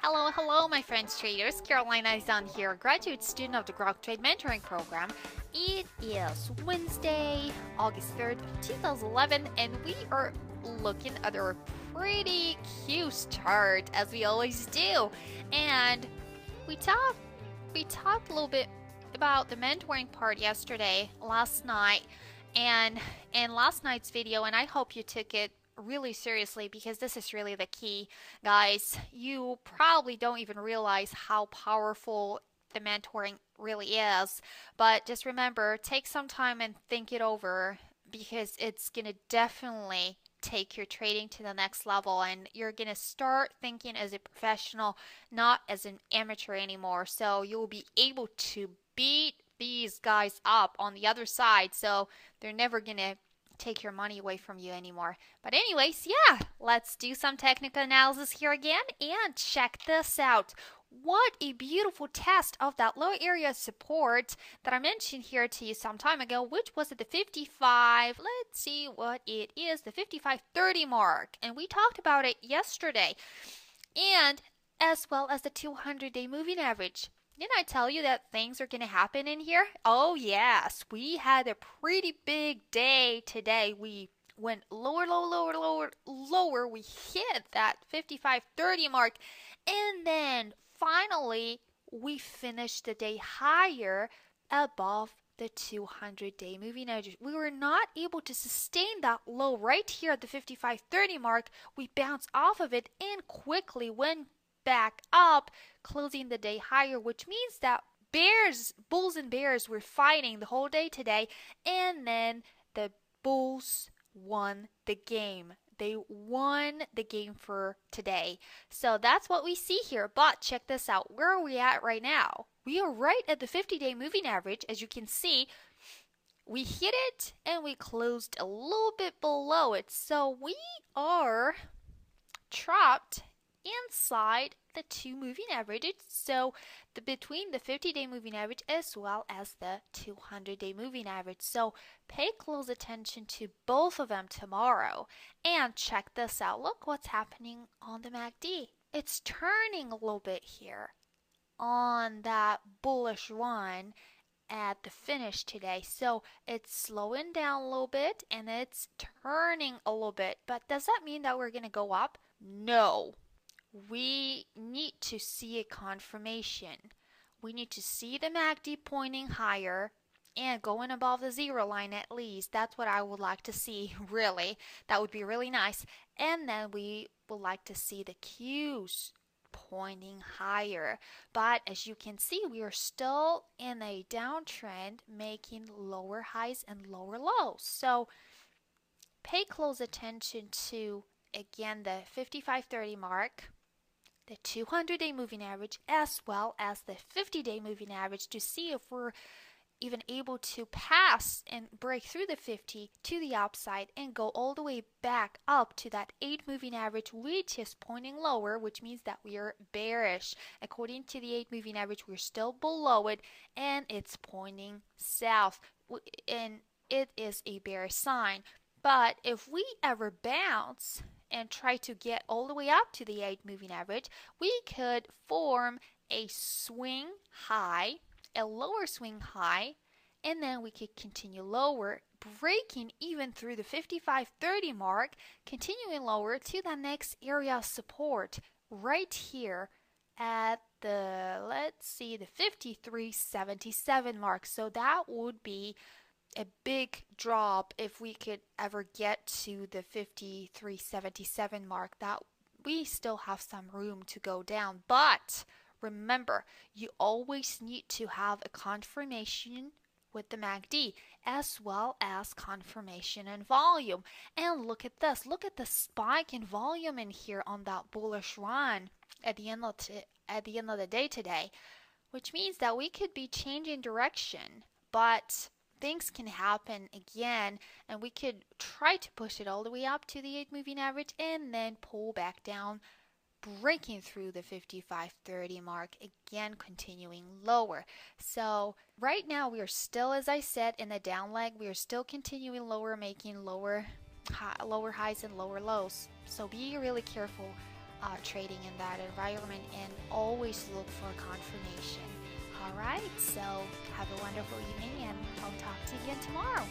Hello, hello, my friends traders. Carolina is on here, graduate student of the Grok Trade Mentoring Program. It is Wednesday, August 3rd, 2011, and we are looking at our pretty cute chart as we always do. And we talked a little bit about the mentoring part last night, and in last night's video, and I hope you took it really seriously because this is really the key, guys. You probably don't even realize how powerful the mentoring really is, but just remember, take some time and think it over because it's gonna definitely take your trading to the next level, and you're gonna start thinking as a professional, not as an amateur anymore. So you'll be able to beat these guys up on the other side, so they're never gonna take your money away from you anymore. But anyways, yeah, let's do some technical analysis here again and check this out. What a beautiful test of that low area support that I mentioned here to you some time ago, which was at the 55, let's see what it is, the 55.30 mark. And we talked about it yesterday. And as well as the 200-day moving average. Didn't I tell you that things are going to happen in here? Oh, yes. We had a pretty big day today. We went lower, lower, lower, lower, lower. We hit that 55.30 mark. And then finally, we finished the day higher above the 200-day moving average. We were not able to sustain that low right here at the 55.30 mark. We bounced off of it and quickly went back up, closing the day higher, which means that bulls and bears were fighting the whole day today, and then the bulls won the game. They won the game for today. So that's what we see here. But check this out. Where are we at right now? We are right at the 50-day moving average. As you can see, we hit it and we closed a little bit below it. So we are trapped inside the two moving averages, so between the 50-day moving average as well as the 200-day moving average. So pay close attention to both of them tomorrow and check this out. Look what's happening on the MACD. It's turning a little bit here on that bullish run at the finish today. So it's slowing down a little bit and it's turning a little bit. But does that mean that we're going to go up? No. We need to see a confirmation. We need to see the MACD pointing higher and going above the zero line at least. That's what I would like to see, really. That would be really nice. And then we would like to see the Qs pointing higher. But as you can see, we are still in a downtrend, making lower highs and lower lows. So pay close attention to, again, the 55.30 mark, the 200-day moving average, as well as the 50-day moving average, to see if we're even able to pass and break through the 50 to the upside and go all the way back up to that 8 moving average, which is pointing lower, which means that we are bearish. According to the 8 moving average, we're still below it and it's pointing south, and it is a bearish sign. But if we ever bounce and try to get all the way up to the 8 moving average, we could form a swing high, a lower swing high, and then we could continue lower, breaking even through the 55.30 mark, continuing lower to the next area of support right here at the, let's see, the 53.77 mark. So that would be a big drop if we could ever get to the 53.77 mark. That we still have some room to go down. But remember, you always need to have a confirmation with the MACD as well as confirmation and volume. And look at this. Look at the spike in volume in here on that bullish run at the end of the day today, which means that we could be changing direction, but things can happen again, and we could try to push it all the way up to the 8 moving average and then pull back down, breaking through the 55.30 mark, again continuing lower. So right now we are still, as I said, in the down leg. We are still continuing lower, making lower highs and lower lows. So be really careful trading in that environment, and always look for confirmation. Alright, so have a wonderful evening, and I'll talk to you again tomorrow.